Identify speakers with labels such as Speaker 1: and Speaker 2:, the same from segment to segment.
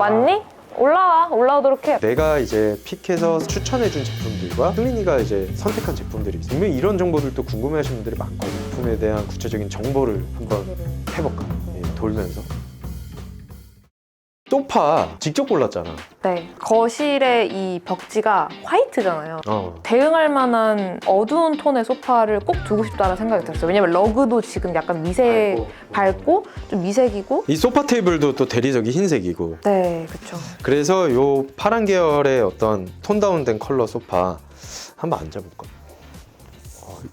Speaker 1: 왔니? 올라오도록 해.
Speaker 2: 내가 이제 픽해서 추천해준 제품들과 수민이가 이제 선택한 제품들이 있어. 분명히 이런 정보들도 궁금해하시는 분들이 많거든. 제품에 대한 구체적인 정보를 한번 해볼까? 돌면서. 소파 직접 골랐잖아.
Speaker 1: 네. 거실의 이 벽지가 화이트잖아요. 대응할 만한 어두운 톤의 소파를 꼭 두고 싶다는 생각이 들었어요. 왜냐면 러그도 지금 약간 밝고 좀 미색이고,
Speaker 2: 이 소파 테이블도 또 대리석이 흰색이고.
Speaker 1: 네, 그쵸.
Speaker 2: 그래서 요 파란 계열의 어떤 톤 다운된 컬러 소파 한번 앉아볼까?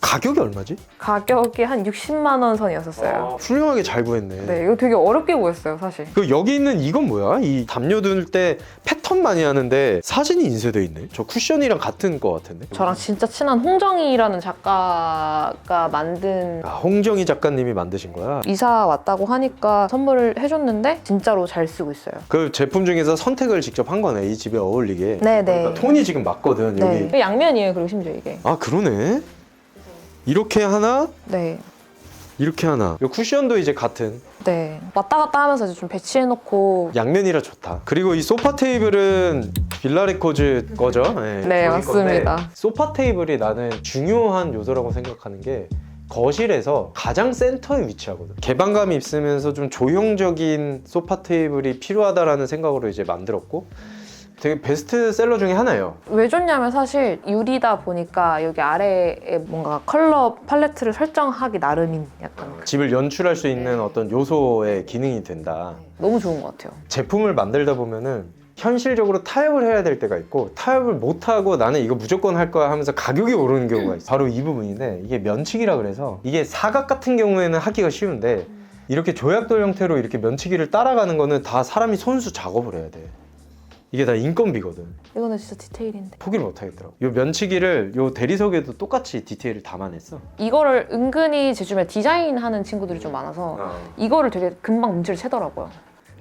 Speaker 2: 가격이 얼마지?
Speaker 1: 가격이 한 60만 원 선이었었어요.
Speaker 2: 훌륭하게 잘 구했네.
Speaker 1: 네, 이거 되게 어렵게 구했어요, 사실.
Speaker 2: 그 여기 있는 이건 뭐야? 이 담요 둘 때 패턴 많이 하는데 사진이 인쇄돼 있네. 저 쿠션이랑 같은 거 같은데.
Speaker 1: 저랑 진짜 친한 홍정희라는 작가가 만든,
Speaker 2: 홍정희 작가님이 만드신 거야.
Speaker 1: 이사 왔다고 하니까 선물을 해줬는데 진짜로 잘 쓰고 있어요.
Speaker 2: 그 제품 중에서 선택을 직접 한 거네. 이 집에 어울리게.
Speaker 1: 네네.
Speaker 2: 그러니까 톤이 지금 맞거든.
Speaker 1: 네.
Speaker 2: 여기.
Speaker 1: 이게 양면이에요, 그리고 심지어 이게.
Speaker 2: 아 그러네. 이렇게 하나,
Speaker 1: 네.
Speaker 2: 이렇게 하나. 이 쿠션도 이제 같은.
Speaker 1: 네. 왔다 갔다 하면서 이제 좀 배치해놓고.
Speaker 2: 양면이라 좋다. 그리고 이 소파 테이블은 빌라레코즈 거죠?
Speaker 1: 네,
Speaker 2: 저희
Speaker 1: 맞습니다.
Speaker 2: 건데 소파 테이블이 나는 중요한 요소라고 생각하는 게 거실에서 가장 센터에 위치하거든. 개방감이 있으면서 좀 조형적인 소파 테이블이 필요하다라는 생각으로 이제 만들었고, 되게 베스트셀러 중에 하나예요.
Speaker 1: 왜 좋냐면 사실 유리다 보니까 여기 아래에 뭔가 컬러 팔레트를 설정하기 나름인 약간
Speaker 2: 집을 연출할 수 있는 어떤 요소의 기능이 된다.
Speaker 1: 너무 좋은 것 같아요.
Speaker 2: 제품을 만들다 보면은 현실적으로 타협을 해야 될 때가 있고, 타협을 못하고 나는 이거 무조건 할 거야 하면서 가격이 오르는 경우가 있어. 바로 이 부분인데, 이게 면치기라 그래서 이게 사각 같은 경우에는 하기가 쉬운데 이렇게 조약돌 형태로 이렇게 면치기를 따라가는 거는 다 사람이 손수 작업을 해야 돼. 이게 다 인건비거든.
Speaker 1: 이거는 진짜 디테일인데.
Speaker 2: 포기를 못 하겠더라고. 요 면치기를 요 대리석에도 똑같이 디테일을 담아냈어.
Speaker 1: 이거를 은근히 제 주변에 디자인하는 친구들이 좀 많아서 이거를 되게 금방 눈치를 채더라고요.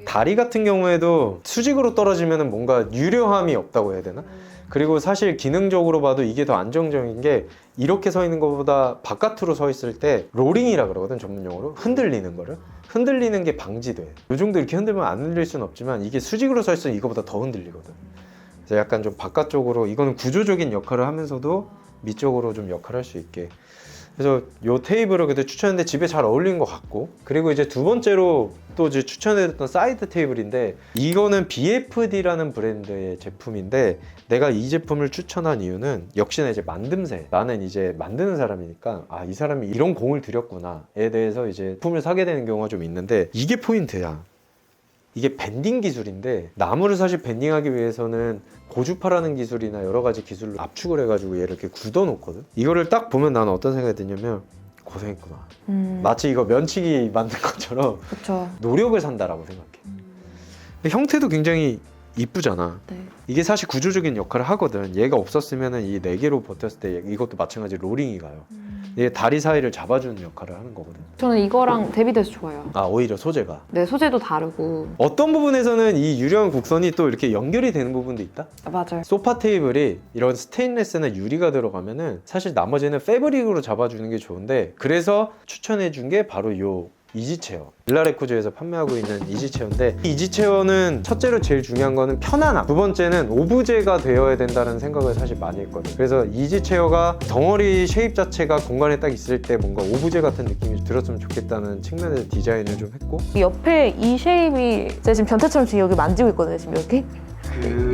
Speaker 2: 다리 같은 경우에도 수직으로 떨어지면 뭔가 유려함이 없다고 해야 되나? 그리고 사실 기능적으로 봐도 이게 더 안정적인 게, 이렇게 서 있는 것보다 바깥으로 서 있을 때 롤링이라 그러거든, 전문용어로. 흔들리는 거를. 흔들리는 게 방지돼. 이 정도 이렇게 흔들면 안 흔들릴 수는 없지만 이게 수직으로 서 있으면 이거보다 더 흔들리거든. 그래서 약간 좀 바깥쪽으로, 이거는 구조적인 역할을 하면서도 미적으로 좀 역할을 할 수 있게. 그래서 요 테이블을 그때 추천했는데 집에 잘 어울리는 것 같고, 그리고 이제 두 번째로 또 이제 추천해드렸던 사이드 테이블인데, 이거는 BFD라는 브랜드의 제품인데, 내가 이 제품을 추천한 이유는 역시나 이제 만듦새, 나는 이제 만드는 사람이니까 아, 이 사람이 이런 공을 들였구나에 대해서 이제 제품을 사게 되는 경우가 좀 있는데, 이게 포인트야. 이게 밴딩 기술인데, 나무를 사실 밴딩하기 위해서는 고주파라는 기술이나 여러 가지 기술로 압축을 해가지고 얘를 이렇게 굳어 놓거든. 이거를 딱 보면 나는 어떤 생각이 드냐면, 고생했구나. 마치 이거 면치기 만든 것처럼
Speaker 1: 그쵸.
Speaker 2: 노력을 산다라고 생각해. 근데 형태도 굉장히 이쁘잖아.
Speaker 1: 네.
Speaker 2: 이게 사실 구조적인 역할을 하거든. 얘가 없었으면은 이 4개로 버텼을 때 이것도 마찬가지로 롤링이 가요. 이게 다리 사이를 잡아주는 역할을 하는 거거든.
Speaker 1: 저는 이거랑 대비돼서 좋아요.
Speaker 2: 아, 오히려 소재가.
Speaker 1: 네, 소재도 다르고.
Speaker 2: 어떤 부분에서는 이 유려한 곡선이 또 이렇게 연결이 되는 부분도 있다?
Speaker 1: 맞아요.
Speaker 2: 소파 테이블이 이런 스테인레스나 유리가 들어가면은 사실 나머지는 패브릭으로 잡아주는 게 좋은데, 그래서 추천해준 게 바로 요 이지체어. 빌라레코즈에서 판매하고 있는 이지체어인데, 이 이지체어는 첫째로 제일 중요한 거는 편안함, 두 번째는 오브제가 되어야 된다는 생각을 사실 많이 했거든. 그래서 이지체어가 덩어리 쉐입 자체가 공간에 딱 있을 때 뭔가 오브제 같은 느낌이 들었으면 좋겠다는 측면에서 디자인을 좀 했고,
Speaker 1: 이 옆에 이 쉐입이 제가 지금 변태처럼 지금 여기 만지고 있거든요, 지금 이렇게.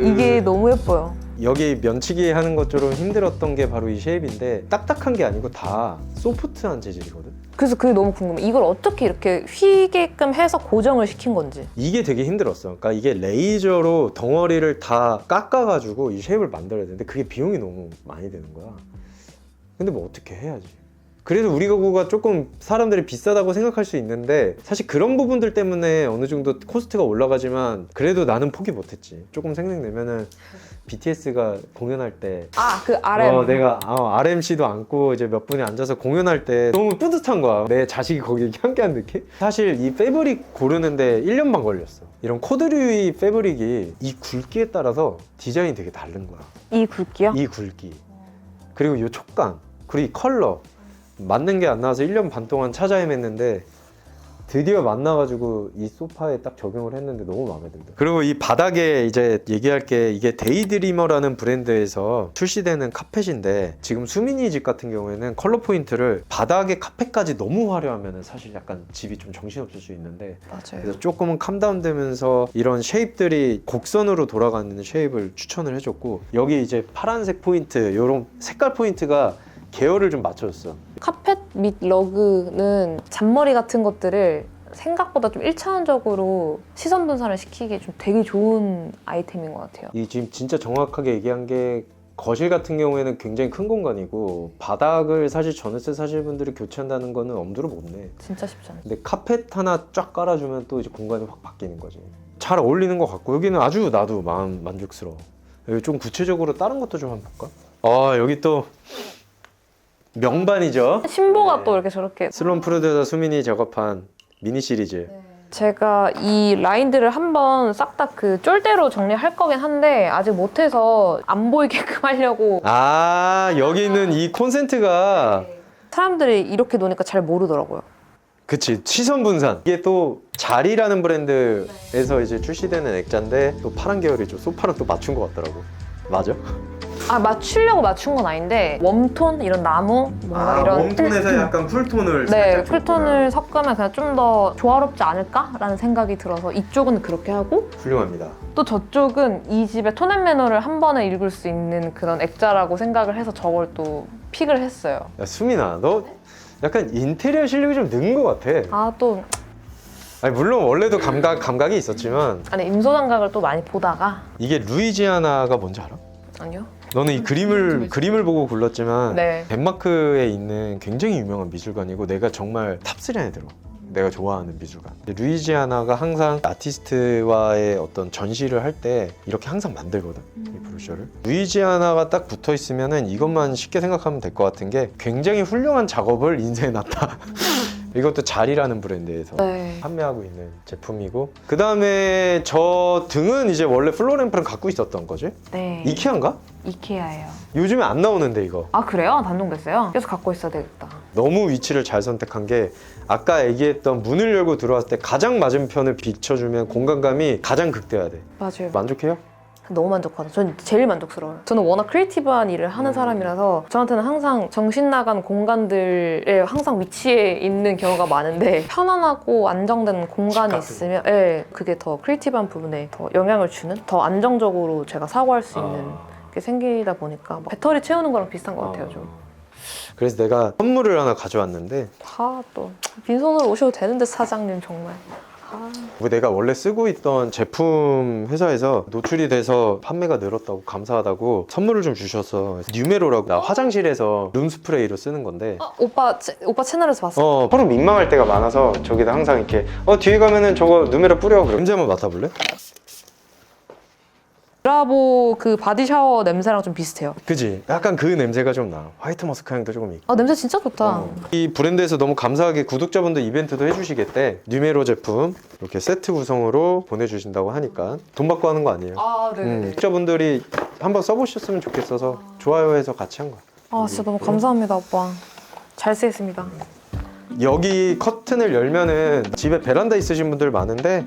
Speaker 1: 이게 너무 예뻐요.
Speaker 2: 여기 면치기 하는 것처럼 힘들었던 게 바로 이 쉐입인데, 딱딱한 게 아니고 다 소프트한 재질이거든.
Speaker 1: 그래서 그게 너무 궁금해. 이걸 어떻게 이렇게 휘게끔 해서 고정을 시킨 건지.
Speaker 2: 이게 되게 힘들었어. 그러니까 이게 레이저로 덩어리를 다 깎아가지고 이 쉐입을 만들어야 되는데, 그게 비용이 너무 많이 드는 거야. 근데 뭐 어떻게 해야지. 그래서 우리 가구가 조금 사람들이 비싸다고 생각할 수 있는데, 사실 그런 부분들 때문에 어느 정도 코스트가 올라가지만 그래도 나는 포기 못했지. 조금 생각내면은 BTS가 공연할 때
Speaker 1: 그 RM.
Speaker 2: 내가 RMC도 안고 이제 몇 분이 앉아서 공연할 때 너무 뿌듯한 거야. 내 자식이 거기 함께한 느낌? 사실 이 패브릭 고르는데 1년 반 걸렸어. 이런 코드류의 패브릭이 이 굵기에 따라서 디자인이 되게 다른 거야.
Speaker 1: 이 굵기요?
Speaker 2: 이 굵기, 그리고 이 촉감, 그리고 이 컬러 맞는 게 안 나와서 1년 반 동안 찾아 헤맸는데 드디어 만나가지고 이 소파에 딱 적용을 했는데 너무 마음에 든다. 그리고 이 바닥에 이제 얘기할 게 이게 데이드리머라는 브랜드에서 출시되는 카펫인데 지금 수민이 집 같은 경우에는 컬러 포인트를 바닥에 카펫까지 너무 화려하면 사실 약간 집이 좀 정신없을 수 있는데
Speaker 1: 맞아요.
Speaker 2: 그래서 조금은 캄다운 되면서 이런 쉐입들이 곡선으로 돌아가는 쉐입을 추천을 해줬고 여기 이제 파란색 포인트 이런 색깔 포인트가 계열을 좀 맞춰줬어.
Speaker 1: 카펫 및 러그는 잔머리 같은 것들을 생각보다 좀 1차원적으로 시선 분산을 시키기에 좀 되게 좋은 아이템인 것 같아요.
Speaker 2: 이 지금 진짜 정확하게 얘기한 게 거실 같은 경우에는 굉장히 큰 공간이고 바닥을 사실 전월세 사실 분들이 교체한다는 거는 엄두를 못 내.
Speaker 1: 진짜 쉽지 않아요.
Speaker 2: 근데 카펫 하나 쫙 깔아주면 또 이제 공간이 확 바뀌는 거지. 잘 어울리는 것 같고 여기는 아주 나도 마음 만족스러워. 여기 좀 구체적으로 다른 것도 좀 한번 볼까? 아 여기 또 명반이죠.
Speaker 1: 신보가 또 이렇게 저렇게
Speaker 2: 슬론 프루드에서 수민이 작업한 미니 시리즈.
Speaker 1: 제가 이 라인들을 한번 싹 다 그 쫄대로 정리할 거긴 한데 아직 못해서 안 보이게끔 하려고.
Speaker 2: 아 여기 있는 이 콘센트가
Speaker 1: 사람들이 이렇게 노니까 잘 모르더라고요.
Speaker 2: 그치 시선 분산. 이게 또 자리라는 브랜드에서 이제 출시되는 액자인데 또 파란 계열이죠. 소파랑 또 맞춘 것 같더라고. 맞아?
Speaker 1: 아 맞추려고 맞춘 건 아닌데 웜톤 이런 나무 뭔가 이런
Speaker 2: 약간 쿨톤을
Speaker 1: 네 쿨톤을 섞으면 그냥 좀 더 조화롭지 않을까라는 생각이 들어서 이쪽은 그렇게 하고
Speaker 2: 훌륭합니다.
Speaker 1: 또 저쪽은 이 집의 톤앤 매너를 한 번에 읽을 수 있는 그런 액자라고 생각을 해서 저걸 또 픽을 했어요.
Speaker 2: 야 수민아 너 약간 인테리어 실력이 좀 는 것 같아.
Speaker 1: 아 또
Speaker 2: 아니 물론 원래도 감각이 있었지만
Speaker 1: 아니 임소장각을 또 많이 보다가
Speaker 2: 이게 루이지아나가 뭔지 알아?
Speaker 1: 아니요.
Speaker 2: 너는 이 그림을 보고 골랐지만
Speaker 1: 네.
Speaker 2: 덴마크에 있는 굉장히 유명한 미술관이고 내가 정말 탑3 안에 들어. 내가 좋아하는 미술관. 루이지아나가 항상 아티스트와의 어떤 전시를 할 때 이렇게 항상 만들거든. 이 브로셔를. 루이지아나가 딱 붙어 있으면은 이것만 쉽게 생각하면 될 것 같은 게 굉장히 훌륭한 작업을 인쇄해 놨다. 이것도 자리라는 브랜드에서
Speaker 1: 네.
Speaker 2: 판매하고 있는 제품이고 그 다음에 저 등은 이제 원래 플로램프랑 갖고 있었던 거지?
Speaker 1: 네.
Speaker 2: 이케아인가?
Speaker 1: 이케아예요.
Speaker 2: 요즘에 안 나오는데 이거
Speaker 1: 아 그래요? 단종됐어요? 계속 갖고 있어야 되겠다.
Speaker 2: 너무 위치를 잘 선택한 게 아까 얘기했던 문을 열고 들어왔을 때 가장 맞은편을 비춰주면 공간감이 가장 극대화돼.
Speaker 1: 맞아요.
Speaker 2: 만족해요?
Speaker 1: 너무 만족하다. 전 제일 만족스러워요. 저는 워낙 크리에이티브한 일을 하는 사람이라서 저한테는 항상 정신 나간 공간들에 항상 위치해 있는 경우가 많은데 편안하고 안정된 공간이
Speaker 2: 같은
Speaker 1: 있으면 네, 그게 더 크리에이티브한 부분에 더 영향을 주는 더 안정적으로 제가 사고할 수 있는 게 생기다 보니까 막 배터리 채우는 거랑 비슷한 것 같아요. 좀.
Speaker 2: 그래서 내가 선물을 하나 가져왔는데
Speaker 1: 다 또 빈손으로 오셔도 되는데 사장님 정말. 아.
Speaker 2: 내가 원래 쓰고 있던 제품 회사에서 노출이 돼서 판매가 늘었다고 감사하다고 선물을 좀 주셔서 뉴메로라고 나 화장실에서 룸 스프레이로 쓰는 건데
Speaker 1: 오빠 채널에서 봤어.
Speaker 2: 서로 민망할 때가 많아서 저기다 항상 이렇게 뒤에 가면은 저거 누메로 뿌려. 그럼 냄새 한번 맡아볼래?
Speaker 1: 브라보 그 바디 샤워 냄새랑 좀 비슷해요.
Speaker 2: 그지? 약간 그 냄새가 좀 나. 화이트 머스크 향도 조금 있고.
Speaker 1: 아 냄새 진짜 좋다.
Speaker 2: 이 브랜드에서 너무 감사하게 구독자분들 이벤트도 해주시겠대. 뉴메로 제품 이렇게 세트 구성으로 보내주신다고 하니까 돈 받고 하는 거 아니에요.
Speaker 1: 아 네네.
Speaker 2: 구독자분들이 한번 써보셨으면 좋겠어서 좋아요해서 같이 한 거야.
Speaker 1: 아 진짜 너무 감사합니다 오빠. 잘 쓰겠습니다.
Speaker 2: 여기 커튼을 열면은 집에 베란다 있으신 분들 많은데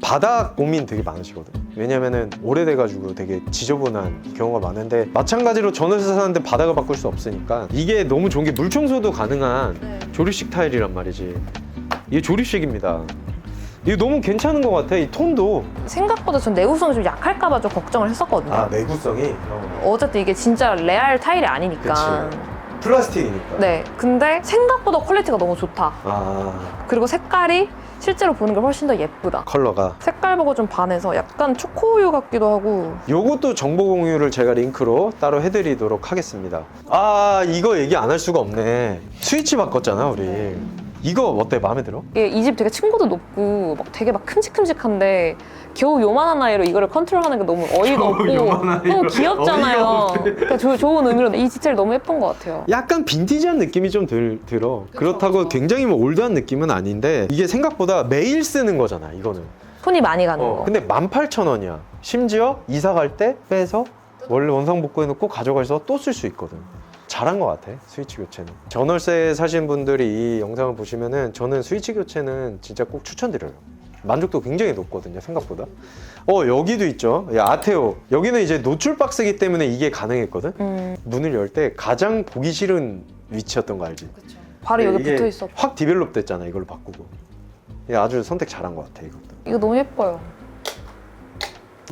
Speaker 2: 바닥 고민 되게 많으시거든. 왜냐면은 오래돼가지고 되게 지저분한 경우가 많은데 마찬가지로 전월세 사는데 바닥을 바꿀 수 없으니까 이게 너무 좋은 게 물 청소도 가능한 조립식 타일이란 말이지. 이게 조립식입니다. 이게 너무 괜찮은 것 같아. 이 톤도.
Speaker 1: 생각보다 전 내구성이 좀 약할까봐 좀 걱정을 했었거든요.
Speaker 2: 내구성이.
Speaker 1: 어쨌든 이게 진짜 레알 타일이 아니니까.
Speaker 2: 플라스틱이니까.
Speaker 1: 네. 근데 생각보다 퀄리티가 너무 좋다. 그리고 색깔이 실제로 보는 게 훨씬 더 예쁘다.
Speaker 2: 컬러가.
Speaker 1: 색깔 보고 좀 반해서 약간 초코우유 같기도 하고.
Speaker 2: 요것도 정보 공유를 제가 링크로 따로 해드리도록 하겠습니다. 이거 얘기 안 할 수가 없네. 스위치 바꿨잖아 우리. 이거 어때? 마음에 들어?
Speaker 1: 이 집 되게 층고도 높고 막 되게 막 큼직큼직한데 겨우 요만한 아이로 이거를 컨트롤하는 게 너무 어이가 없고 너무 귀엽잖아요. 그러니까 좋은 의미로 이 디테일 너무 예쁜 것 같아요.
Speaker 2: 약간 빈티지한 느낌이 좀 들어. 그렇다고 굉장히 뭐 올드한 느낌은 아닌데 이게 생각보다 매일 쓰는 거잖아 이거는.
Speaker 1: 손이 많이 가는 거.
Speaker 2: 근데 18,000원이야. 심지어 이사 갈 때 빼서 원래 원상복구해놓고 가져가서 또 쓸 수 있거든. 잘한 것 같아, 스위치 교체는. 전월세 사신 분들이 이 영상을 보시면은 저는 스위치 교체는 진짜 꼭 추천드려요. 만족도 굉장히 높거든요, 생각보다. 여기도 있죠. 아테오. 여기는 이제 노출 박스이기 때문에 이게 가능했거든. 문을 열 때 가장 보기 싫은 위치였던 거 알지?
Speaker 1: 그쵸. 바로 여기
Speaker 2: 이게
Speaker 1: 붙어 있어.
Speaker 2: 확 디벨롭 됐잖아, 이걸로 바꾸고. 아주 선택 잘한 것 같아, 이것도.
Speaker 1: 이거 너무 예뻐요.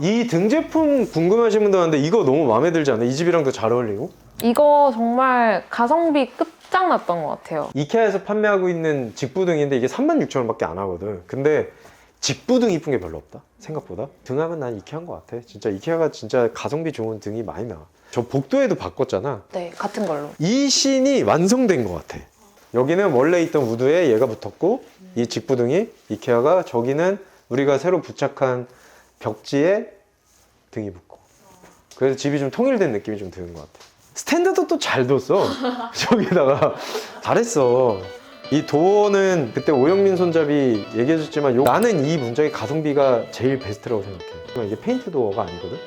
Speaker 2: 이 등 제품 궁금하신 분들 많은데 이거 너무 마음에 들지 않아? 이 집이랑도 잘 어울리고?
Speaker 1: 이거 정말 가성비 끝장났던 것 같아요.
Speaker 2: 이케아에서 판매하고 있는 직부등인데 이게 36,000원밖에 안 하거든. 근데 직부등 이쁜 게 별로 없다, 생각보다. 등하면 난 이케아인 것 같아. 진짜 이케아가 진짜 가성비 좋은 등이 많이 나와. 저 복도에도 바꿨잖아.
Speaker 1: 네, 같은 걸로.
Speaker 2: 이 씬이 완성된 것 같아. 여기는 원래 있던 우드에 얘가 붙었고 이 직부등이 이케아가, 저기는 우리가 새로 부착한 벽지에 등이 붙고. 그래서 집이 좀 통일된 느낌이 좀 드는 것 같아. 스탠드도 또 잘 뒀어. 저기다가 잘했어. 이 도어는 그때 오영민 손잡이 얘기해줬지만 나는 이 문장의 가성비가 제일 베스트라고 생각해. 이게 페인트 도어가 아니거든.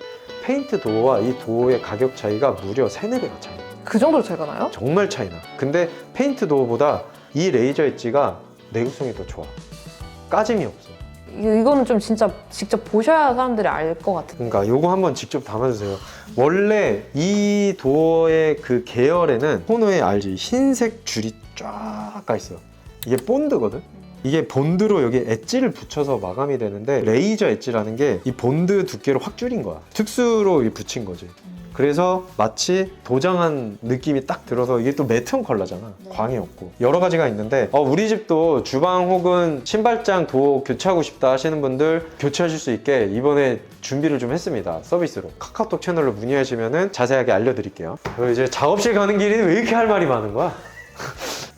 Speaker 2: 페인트 도어와 이 도어의 가격 차이가 무려 3-4배가 차이 나.
Speaker 1: 그 정도로 차이가 나요?
Speaker 2: 정말 차이 나. 근데 페인트 도어보다 이 레이저 엣지가 내구성이 더 좋아. 까짐이 없어.
Speaker 1: 이거는 좀 진짜 직접 보셔야 사람들이 알 것 같아요.
Speaker 2: 그러니까 요거 한번 직접 담아주세요. 원래 이 도어의 그 계열에는 코너에 알지? 흰색 줄이 쫙 가 있어. 이게 본드거든? 이게 본드로 여기 엣지를 붙여서 마감이 되는데, 레이저 엣지라는 게 이 본드 두께를 확 줄인 거야. 특수로 붙인 거지. 그래서 마치 도장한 느낌이 딱 들어서, 이게 또 매트온 컬러잖아. 광이 없고 여러 가지가 있는데, 우리 집도 주방 혹은 신발장 도어 교체하고 싶다 하시는 분들 교체하실 수 있게 이번에 준비를 좀 했습니다. 서비스로 카카오톡 채널로 문의하시면 자세하게 알려드릴게요. 그리고 이제 작업실 가는 길이 왜 이렇게 할 말이 많은 거야?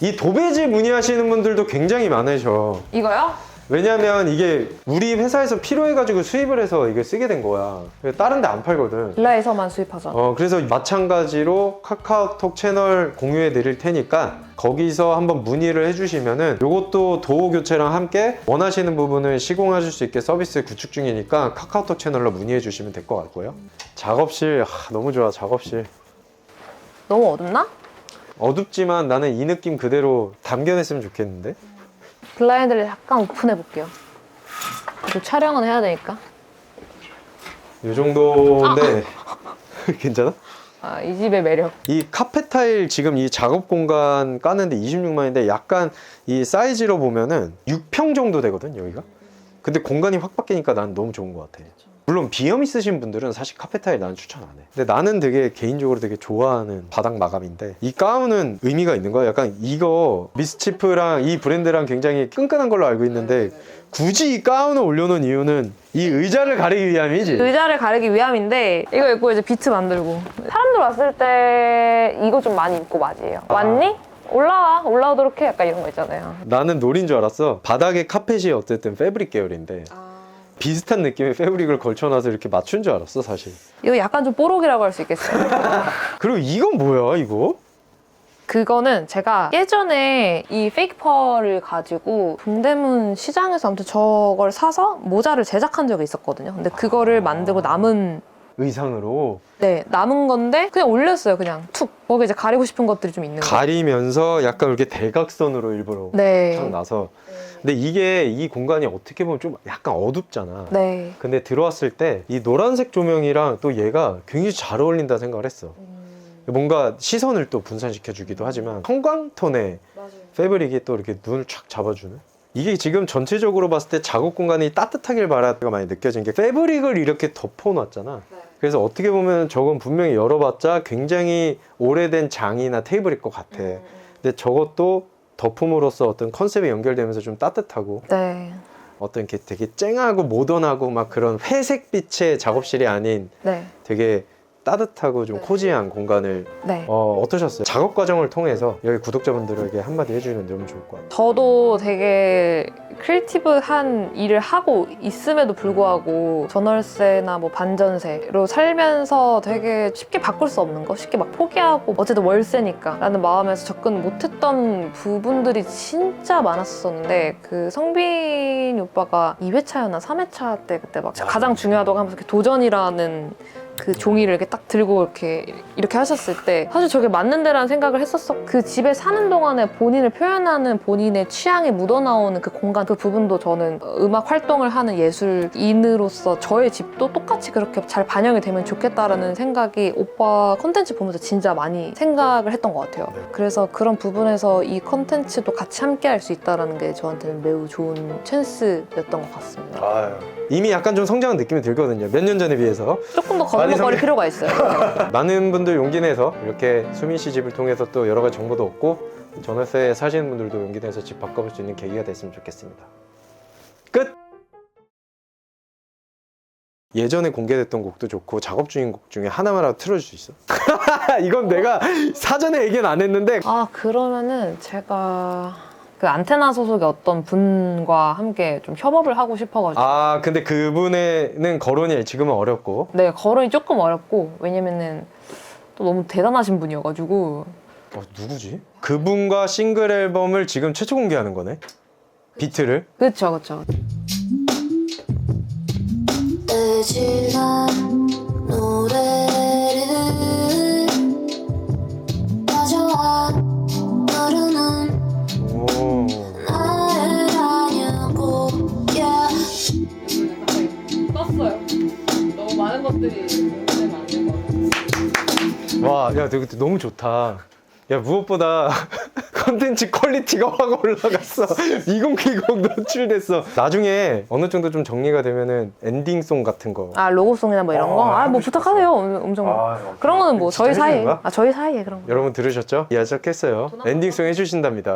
Speaker 2: 이 도배지 문의하시는 분들도 굉장히 많으셔.
Speaker 1: 이거요?
Speaker 2: 왜냐면 이게 우리 회사에서 필요해가지고 수입을 해서 이걸 쓰게 된 거야. 다른 데 안 팔거든.
Speaker 1: 빌라에서만 수입하잖아.
Speaker 2: 그래서 마찬가지로 카카오톡 채널 공유해 드릴 테니까 거기서 한번 문의를 해주시면은, 요것도 도어 교체랑 함께 원하시는 부분을 시공하실 수 있게 서비스 구축 중이니까 카카오톡 채널로 문의해 주시면 될 것 같고요. 작업실 너무 좋아. 작업실
Speaker 1: 너무 어둡나?
Speaker 2: 어둡지만 나는 이 느낌 그대로 담겨냈으면 좋겠는데.
Speaker 1: 블라인드를 약간 오픈해 볼게요. 또 촬영은 해야 되니까.
Speaker 2: 이 정도인데 괜찮아?
Speaker 1: 이 집의 매력.
Speaker 2: 이 카페 타일 지금 이 작업 공간 까는데 26만인데 약간 이 사이즈로 보면은 6평 정도 되거든, 여기가. 근데 공간이 확 바뀌니까 난 너무 좋은 것 같아. 물론 비염 있으신 분들은 사실 카페 타일 나는 추천 안 해. 근데 나는 되게 개인적으로 되게 좋아하는 바닥 마감인데, 이 가운은 의미가 있는 거야. 약간 이거 미스치프랑 이 브랜드랑 굉장히 끈끈한 걸로 알고 있는데, 굳이 이 가운을 올려놓은 이유는 이 의자를 가리기 위함이지.
Speaker 1: 의자를 가리기 위함인데, 이거 입고 이제 비트 만들고. 사람들 왔을 때 이거 좀 많이 입고 맞이에요. 왔니? 올라오도록 해. 약간 이런 거 있잖아요.
Speaker 2: 나는 놀인 줄 알았어. 바닥에 카펫이 어쨌든 패브릭 계열인데 비슷한 느낌의 패브릭을 걸쳐놔서 이렇게 맞춘 줄 알았어, 사실.
Speaker 1: 이거 약간 좀 뽀록이라고 할 수 있겠어요.
Speaker 2: 그리고 이건 뭐야, 이거?
Speaker 1: 그거는 제가 예전에 이 페이크 펄을 가지고 동대문 시장에서 아무튼 저걸 사서 모자를 제작한 적이 있었거든요. 근데 그거를 만들고 남은
Speaker 2: 의상으로
Speaker 1: 남은 건데 그냥 올렸어요. 그냥 툭. 거기 이제 가리고 싶은 것들이 좀 있는 거예요.
Speaker 2: 가리면서 약간 이렇게 대각선으로 일부러 탁 나서. 근데 이게 이 공간이 어떻게 보면 좀 약간 어둡잖아.
Speaker 1: 네.
Speaker 2: 근데 들어왔을 때 이 노란색 조명이랑 또 얘가 굉장히 잘 어울린다 생각을 했어. 뭔가 시선을 또 분산시켜 주기도 하지만 형광톤의 패브릭이 또 이렇게 눈을 촥 잡아주는. 이게 지금 전체적으로 봤을 때 작업 공간이 따뜻하길 바라가 많이 느껴진 게, 패브릭을 이렇게 덮어놨잖아. 그래서 어떻게 보면 저건 분명히 열어봤자 굉장히 오래된 장이나 테이블일 것 같아. 근데 저것도 덮음으로써 어떤 컨셉에 연결되면서 좀 따뜻하고, 어떤 이렇게 되게 쨍하고 모던하고 막 그런 회색 빛의 작업실이 아닌 되게 따뜻하고 좀 코지한 공간을 어떠셨어요? 작업 과정을 통해서 여기 구독자분들에게 한마디 해주면 너무 좋을 것 같아요.
Speaker 1: 저도 되게 크리에이티브한 일을 하고 있음에도 불구하고 전월세나 뭐 반전세로 살면서 되게 쉽게 바꿀 수 없는 거, 쉽게 막 포기하고 어쨌든 월세니까 라는 마음에서 접근 못했던 부분들이 진짜 많았었는데, 그 성빈이 오빠가 2회차였나 3회차 때 그때 막 가장 중요하다고 하면서 도전이라는 그 종이를 이렇게 딱 들고 이렇게 하셨을 때 사실 저게 맞는데라는 생각을 했었어. 그 집에 사는 동안에 본인을 표현하는 본인의 취향이 묻어나오는 그 공간, 그 부분도 저는 음악 활동을 하는 예술인으로서 저의 집도 똑같이 그렇게 잘 반영이 되면 좋겠다라는 생각이 오빠 컨텐츠 보면서 진짜 많이 생각을 했던 것 같아요. 그래서 그런 부분에서 이 컨텐츠도 같이 함께 할 수 있다는 게 저한테는 매우 좋은 찬스였던 것 같습니다.
Speaker 2: 아유, 이미 약간 좀 성장한 느낌이 들거든요. 몇 년 전에 비해서.
Speaker 1: 조금 더 거듭먹거릴 필요가 있어요.
Speaker 2: 많은 분들 용기 내서 이렇게 수민 씨 집을 통해서 또 여러 가지 정보도 얻고 전월세에 사시는 분들도 용기 내서 집 바꿔볼 수 있는 계기가 됐으면 좋겠습니다. 끝! 예전에 공개됐던 곡도 좋고 작업 중인 곡 중에 하나만라도 틀어줄 수 있어? 이건 내가 사전에 얘기는 안 했는데
Speaker 1: 아, 그러면은 제가 그 안테나 소속의 어떤 분과 함께 좀 협업을 하고 싶어가지고.
Speaker 2: 아 근데 그분에는 거론이 지금은 어렵고.
Speaker 1: 네, 거론이 조금 어렵고, 왜냐면은 또 너무 대단하신 분이어가지고.
Speaker 2: 누구지? 그분과 싱글 앨범을 지금 최초 공개하는 거네? 비트를?
Speaker 1: 그쵸, 그쵸.
Speaker 3: 지난 노래를 가져와 너르는
Speaker 2: 오.
Speaker 3: 나를 아냐고
Speaker 1: 떴어요. 너무 많은 것들이 공개되면 안 될 것 같아요.
Speaker 2: 와, 야, 그때 너무 좋다. 야, 무엇보다 컨텐츠 퀄리티가 확 올라갔어. 2020 노출됐어. 나중에 어느 정도 좀 정리가 되면은 엔딩송 같은 거.
Speaker 1: 아, 로고송이나 뭐 이런 거? 아, 뭐 부탁하세요. 엄청. 그런 거는 뭐 저희 사이에.
Speaker 2: 해주는 거야?
Speaker 1: 아, 저희 사이에 그런 거.
Speaker 2: 여러분 들으셨죠? 이야기했어요. 엔딩송 해주신답니다.